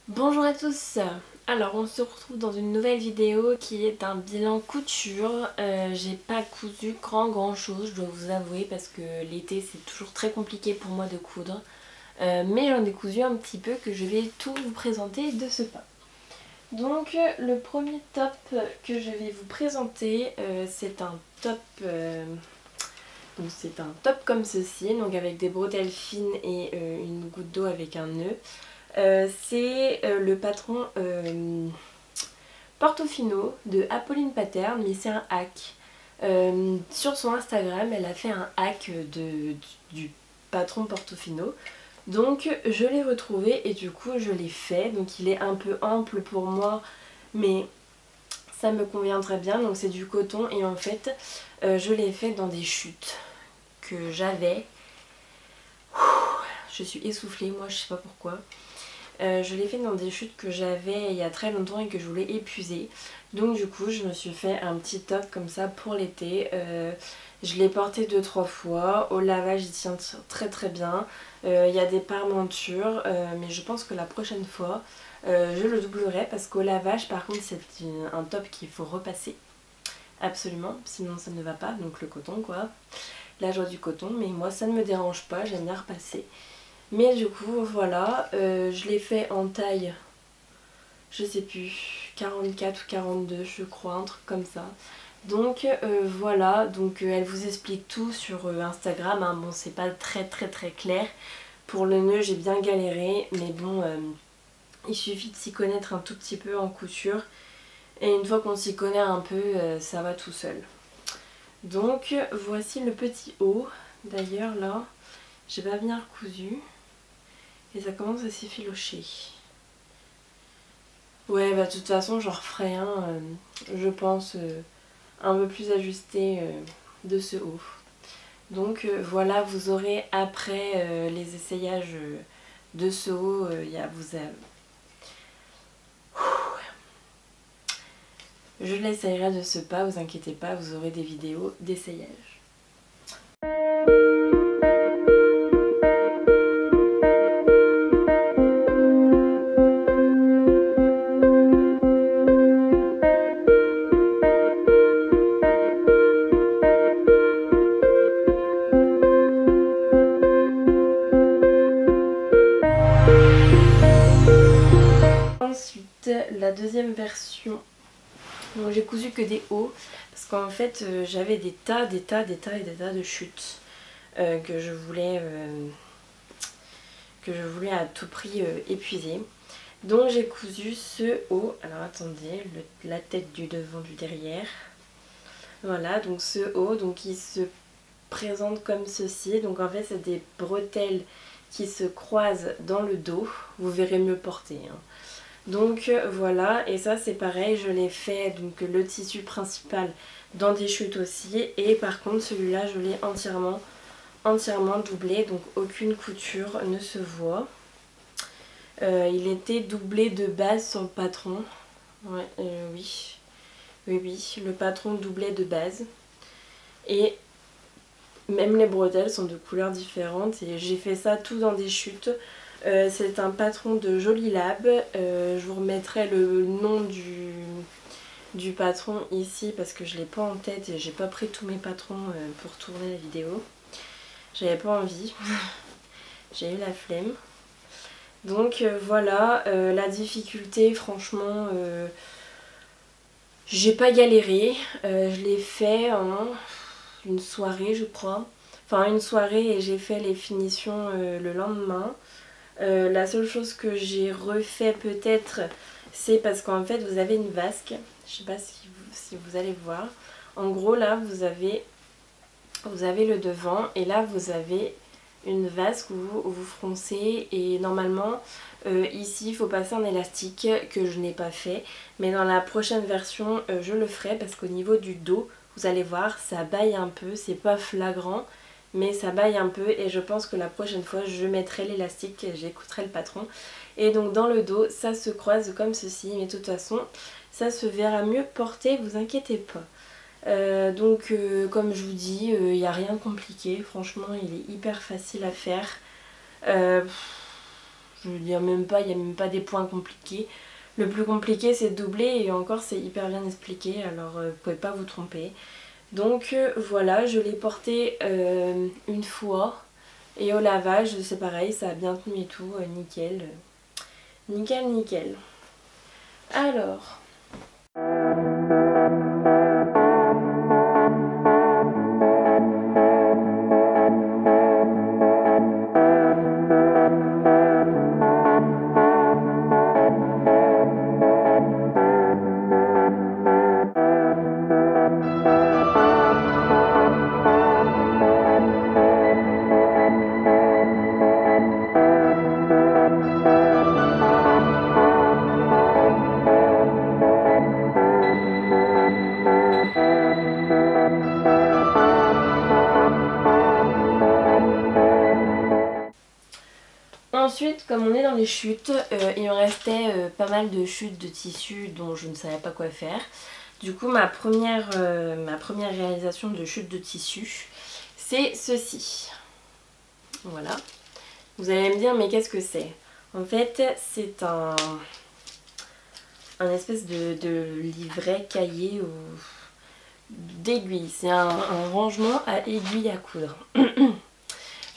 Bonjour à tous. Alors on se retrouve dans une nouvelle vidéo qui est un bilan couture. J'ai pas cousu grand chose, je dois vous avouer, parce que l'été c'est toujours très compliqué pour moi de coudre. Mais j'en ai cousu un petit peu que je vais tout vous présenter de ce pas. Donc le premier top que je vais vous présenter, c'est un top... donc c'est un top comme ceci, donc avec des bretelles fines et une goutte d'eau avec un nœud. C'est le patron Portofino de Apolline Pattern, mais c'est un hack. Sur son Instagram, elle a fait un hack du patron Portofino. Donc je l'ai retrouvé et du coup je l'ai fait. Donc il est un peu ample pour moi, mais ça me convient très bien. Donc c'est du coton et en fait je l'ai fait dans des chutes que j'avais. Je suis essoufflée, moi je sais pas pourquoi. Je l'ai fait dans des chutes que j'avais il y a très longtemps et que je voulais épuiser. Donc du coup je me suis fait un petit top comme ça pour l'été. Je l'ai porté 2-3 fois. Au lavage il tient très bien. Il y a des parmentures mais je pense que la prochaine fois je le doublerai parce qu'au lavage par contre c'est un top qu'il faut repasser. Absolument, sinon ça ne va pas. Donc le coton quoi. La joie du coton, mais moi ça ne me dérange pas, j'aime bien repasser. Mais du coup voilà, je l'ai fait en taille, je sais plus, 44 ou 42 je crois, un truc comme ça. Donc voilà, donc elle vous explique tout sur Instagram, hein. Bon c'est pas très clair. Pour le nœud j'ai bien galéré, mais bon il suffit de s'y connaître un tout petit peu en couture. Et une fois qu'on s'y connaît un peu, ça va tout seul. Donc voici le petit haut. D'ailleurs là, j'ai pas bien recousu. Et ça commence à s'effilocher. Ouais, bah de toute façon, j'en referai un, je pense, un peu plus ajusté de ce haut. Donc voilà, vous aurez après les essayages de ce haut, je l'essayerai de ce pas, vous inquiétez pas, vous aurez des vidéos d'essayage. Ensuite, la deuxième version. Donc j'ai cousu que des hauts parce qu'en fait j'avais des tas de chutes que je voulais à tout prix épuiser. Donc j'ai cousu ce haut. Alors attendez, la tête du devant du derrière. Voilà, donc ce haut, donc il se présente comme ceci. Donc en fait c'est des bretelles qui se croisent dans le dos. Vous verrez mieux porter, hein. Donc voilà, et ça c'est pareil, je l'ai fait donc le tissu principal dans des chutes aussi, et par contre celui-là je l'ai entièrement doublé, donc aucune couture ne se voit. Il était doublé de base sur le patron. Ouais, oui, le patron doublé de base. Et même les bretelles sont de couleurs différentes et j'ai fait ça tout dans des chutes. C'est un patron de Jolie Lab. Je vous remettrai le nom du patron ici parce que je l'ai pas en tête et j'ai pas pris tous mes patrons pour tourner la vidéo. J'avais pas envie. J'ai eu la flemme. Donc voilà, la difficulté franchement j'ai pas galéré. Je l'ai fait en une soirée je crois. Enfin une soirée et j'ai fait les finitions le lendemain. La seule chose que j'ai refait peut-être, c'est parce qu'en fait vous avez une vasque. Je sais pas si vous allez voir. En gros là vous avez le devant et là vous avez une vasque où vous froncez et normalement ici il faut passer un élastique que je n'ai pas fait. Mais dans la prochaine version je le ferai parce qu'au niveau du dos vous allez voir ça baille un peu, c'est pas flagrant. Mais ça baille un peu et je pense que la prochaine fois je mettrai l'élastique, j'écouterai le patron. Et donc dans le dos ça se croise comme ceci, mais de toute façon ça se verra mieux porté, vous inquiétez pas. Donc comme je vous dis, il n'y a rien de compliqué, franchement il est hyper facile à faire. je veux dire même pas, il n'y a même pas des points compliqués. Le plus compliqué c'est de doubler et encore c'est hyper bien expliqué, alors vous pouvez pas vous tromper. Donc voilà, je l'ai porté une fois et au lavage c'est pareil, ça a bien tenu et tout, nickel. Nickel, nickel. Alors... Ensuite, comme on est dans les chutes, il me restait pas mal de chutes de tissu dont je ne savais pas quoi faire. Du coup, ma première réalisation de chute de tissu, c'est ceci. Voilà. Vous allez me dire, mais qu'est-ce que c'est? En fait, c'est un espèce de livret cahier d'aiguilles. C'est un rangement à aiguilles à coudre.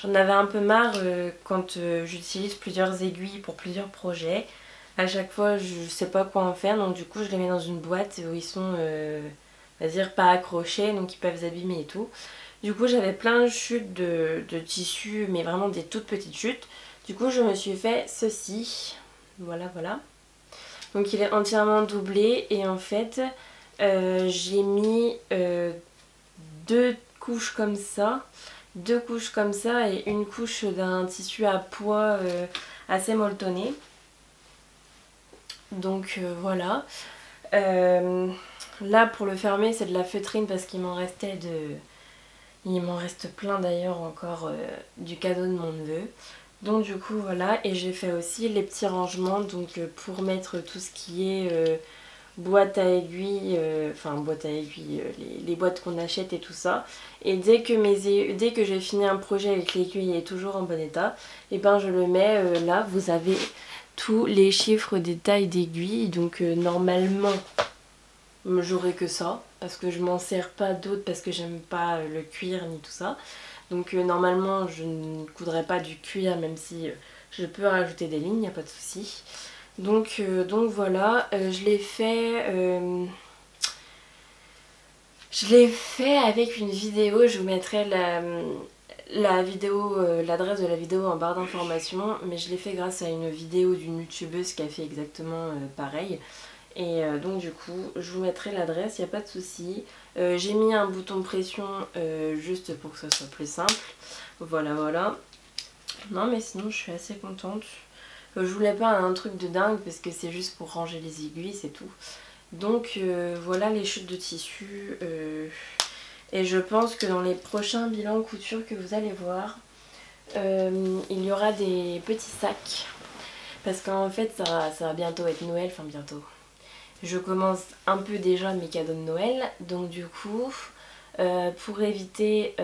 J'en avais un peu marre quand j'utilise plusieurs aiguilles pour plusieurs projets. À chaque fois, je sais pas quoi en faire, donc du coup, je les mets dans une boîte où ils sont, on va dire, pas accrochés, donc ils peuvent s'abîmer et tout. Du coup, j'avais plein de chutes de tissu, mais vraiment des toutes petites chutes. Du coup, je me suis fait ceci. Voilà, voilà. Donc, il est entièrement doublé et en fait, j'ai mis 2 couches comme ça. 2 couches comme ça et une couche d'un tissu à pois assez molletonné. Donc voilà. Là pour le fermer c'est de la feutrine parce qu'il m'en restait il m'en reste plein d'ailleurs encore du cadeau de mon neveu. Donc du coup voilà, et j'ai fait aussi les petits rangements donc pour mettre tout ce qui est boîte à aiguilles, les boîtes qu'on achète et tout ça. Et dès que j'ai fini un projet et que l'aiguille est toujours en bon état, et ben je le mets là, vous avez tous les chiffres des tailles d'aiguilles, donc normalement j'aurai que ça, parce que je m'en sers pas d'autres, parce que j'aime pas le cuir ni tout ça. Donc normalement je ne coudrais pas du cuir, même si je peux rajouter des lignes, y a pas de souci. Donc voilà, je l'ai fait avec une vidéo, je vous mettrai l'adresse de la vidéo en barre d'informations, mais je l'ai fait grâce à une vidéo d'une youtubeuse qui a fait exactement pareil. Et donc du coup, je vous mettrai l'adresse, il n'y a pas de souci. J'ai mis un bouton pression juste pour que ça soit plus simple. Voilà, voilà. Non mais sinon je suis assez contente. Je voulais pas un truc de dingue parce que c'est juste pour ranger les aiguilles, c'est tout. Donc voilà les chutes de tissu. Et je pense que dans les prochains bilans couture que vous allez voir, il y aura des petits sacs. Parce qu'en fait ça va bientôt être Noël, enfin bientôt. Je commence un peu déjà mes cadeaux de Noël. Donc du coup, pour éviter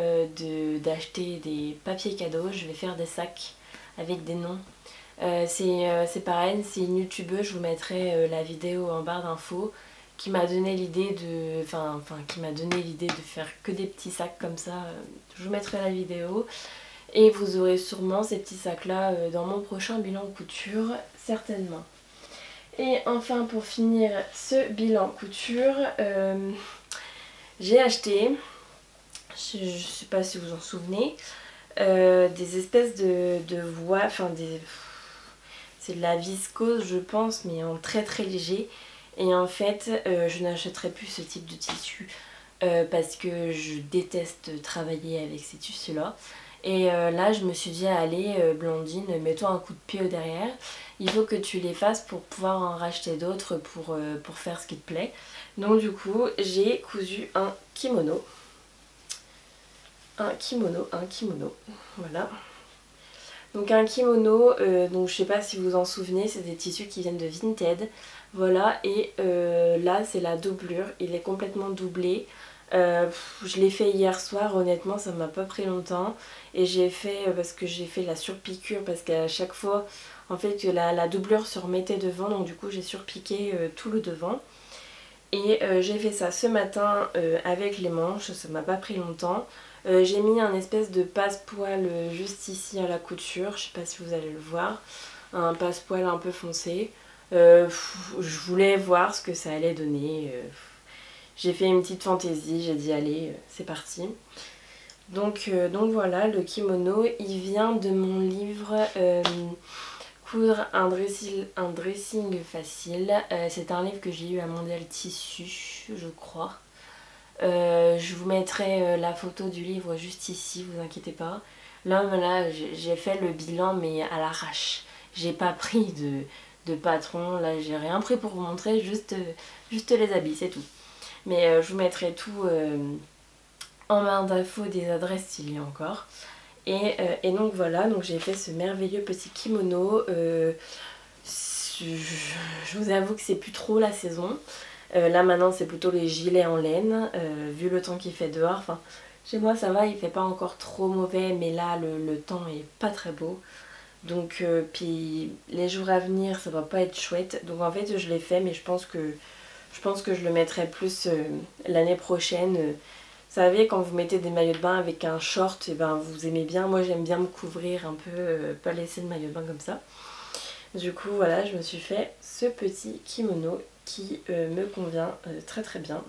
d'acheter des papiers cadeaux, je vais faire des sacs avec des noms. C'est pareil, c'est une youtubeuse, je vous mettrai la vidéo en barre d'infos, qui m'a donné l'idée de faire que des petits sacs comme ça. Je vous mettrai la vidéo et vous aurez sûrement ces petits sacs là dans mon prochain bilan couture, certainement. Et enfin pour finir ce bilan couture, j'ai acheté, je ne sais pas si vous en souvenez, des espèces de voiles, enfin c'est de la viscose je pense, mais en très très léger. Et en fait je n'achèterai plus ce type de tissu parce que je déteste travailler avec ces tissus là. Et là je me suis dit allez Blandine, mets-toi un coup de pied au derrière, il faut que tu les fasses pour pouvoir en racheter d'autres pour faire ce qui te plaît. Donc du coup j'ai cousu un kimono, voilà. Donc un kimono, donc je sais pas si vous vous en souvenez, c'est des tissus qui viennent de Vinted. Voilà, et là c'est la doublure, il est complètement doublé. Je l'ai fait hier soir, honnêtement ça m'a pas pris longtemps. Et j'ai fait, parce que j'ai fait la surpiqûre, parce qu'à chaque fois, En fait la doublure se remettait devant, donc du coup j'ai surpiqué tout le devant. Et j'ai fait ça ce matin avec les manches, ça m'a pas pris longtemps. J'ai mis un espèce de passe-poil juste ici à la couture, je sais pas si vous allez le voir. Un passe-poil un peu foncé. Je voulais voir ce que ça allait donner. J'ai fait une petite fantaisie, j'ai dit allez, c'est parti. Donc voilà, le kimono, il vient de mon livre Coudre un dressing facile. C'est un livre que j'ai eu à Mondial Tissu, je crois. Je vous mettrai la photo du livre juste ici, vous inquiétez pas. Là j'ai fait le bilan mais à l'arrache. J'ai pas pris de patron, là j'ai rien pris pour vous montrer, juste les habits, c'est tout. Mais je vous mettrai tout en barre d'infos des adresses s'il y a encore. Et donc voilà, donc j'ai fait ce merveilleux petit kimono. Je vous avoue que c'est plus trop la saison. Là maintenant c'est plutôt les gilets en laine, vu le temps qu'il fait dehors. Enfin, chez moi ça va, il fait pas encore trop mauvais, mais là le temps est pas très beau. Donc puis les jours à venir ça va pas être chouette. Donc en fait je l'ai fait, mais je pense que je le mettrai plus l'année prochaine. Vous savez, quand vous mettez des maillots de bain avec un short, et ben vous aimez bien. Moi j'aime bien me couvrir un peu, pas laisser le maillot de bain comme ça. Du coup voilà, je me suis fait ce petit kimono qui me convient très très bien.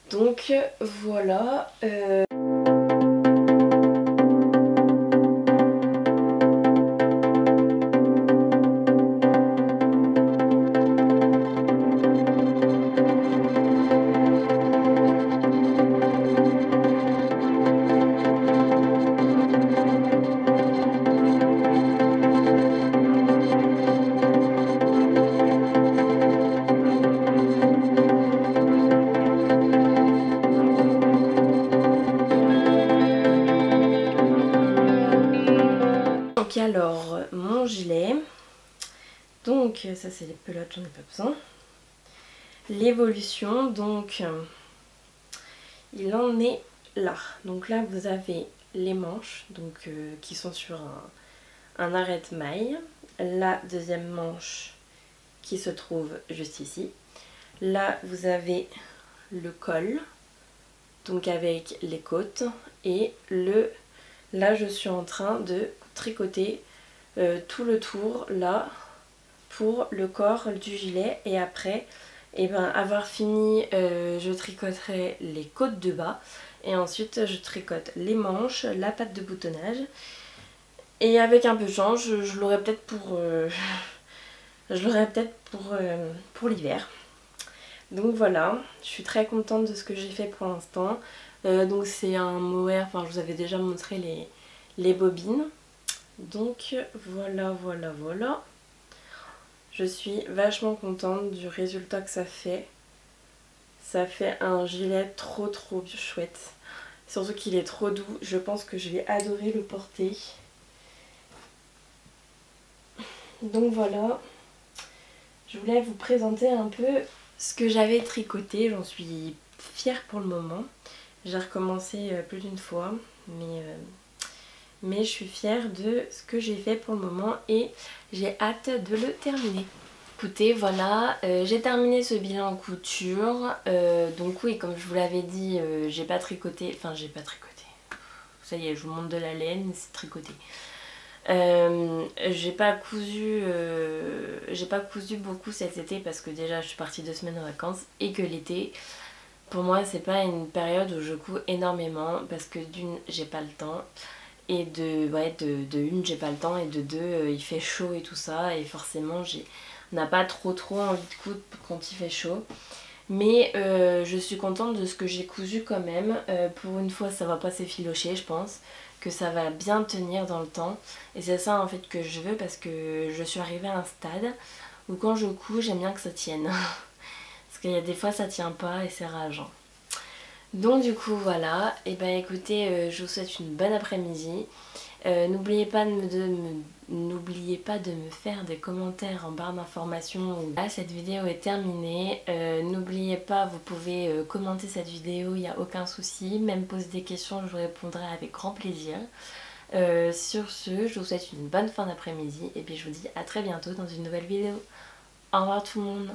Donc voilà. Donc alors, mon gilet, donc ça c'est les pelotes, j'en ai pas besoin. L'évolution, donc il en est là. Donc là vous avez les manches donc, qui sont sur un arrête-maille. La deuxième manche qui se trouve juste ici. Là vous avez le col, donc avec les côtes. Et là je suis en train de tricoter tout le tour là pour le corps du gilet. Et après, et ben, avoir fini, je tricoterai les côtes de bas. Et ensuite je tricote les manches, la patte de boutonnage. Et avec un peu de chance, je l'aurai peut-être pour l'hiver. Donc voilà, je suis très contente de ce que j'ai fait pour l'instant. Donc c'est un mohair, enfin je vous avais déjà montré les bobines. Donc voilà. Je suis vachement contente du résultat que ça fait. Ça fait un gilet trop chouette. Surtout qu'il est trop doux. Je pense que je vais adorer le porter. Donc voilà. Je voulais vous présenter un peu ce que j'avais tricoté. J'en suis fière pour le moment. J'ai recommencé plus d'une fois. Mais je suis fière de ce que j'ai fait pour le moment. Et j'ai hâte de le terminer. Écoutez, voilà, j'ai terminé ce bilan en couture. Donc oui, comme je vous l'avais dit, j'ai pas tricoté. Enfin, j'ai pas tricoté. Ça y est, je vous montre de la laine, c'est tricoté. J'ai pas cousu beaucoup cet été parce que déjà je suis partie 2 semaines en vacances et que l'été pour moi c'est pas une période où je couds énormément parce que d'une j'ai pas le temps et de une j'ai pas le temps et de deux il fait chaud et tout ça et forcément on n'a pas trop envie de coudre quand il fait chaud. Mais je suis contente de ce que j'ai cousu quand même. Pour une fois ça va pas s'effilocher, je pense que ça va bien tenir dans le temps. Et c'est ça en fait que je veux parce que je suis arrivée à un stade où quand je couds j'aime bien que ça tienne. Parce qu'il y a des fois ça tient pas et c'est rageant. Donc du coup voilà, et ben écoutez, je vous souhaite une bonne après-midi. N'oubliez pas de me faire des commentaires en barre d'informations. Là, cette vidéo est terminée. N'oubliez pas, vous pouvez commenter cette vidéo, il n'y a aucun souci. Même poser des questions, je vous répondrai avec grand plaisir. Sur ce, je vous souhaite une bonne fin d'après-midi et puis je vous dis à très bientôt dans une nouvelle vidéo. Au revoir tout le monde.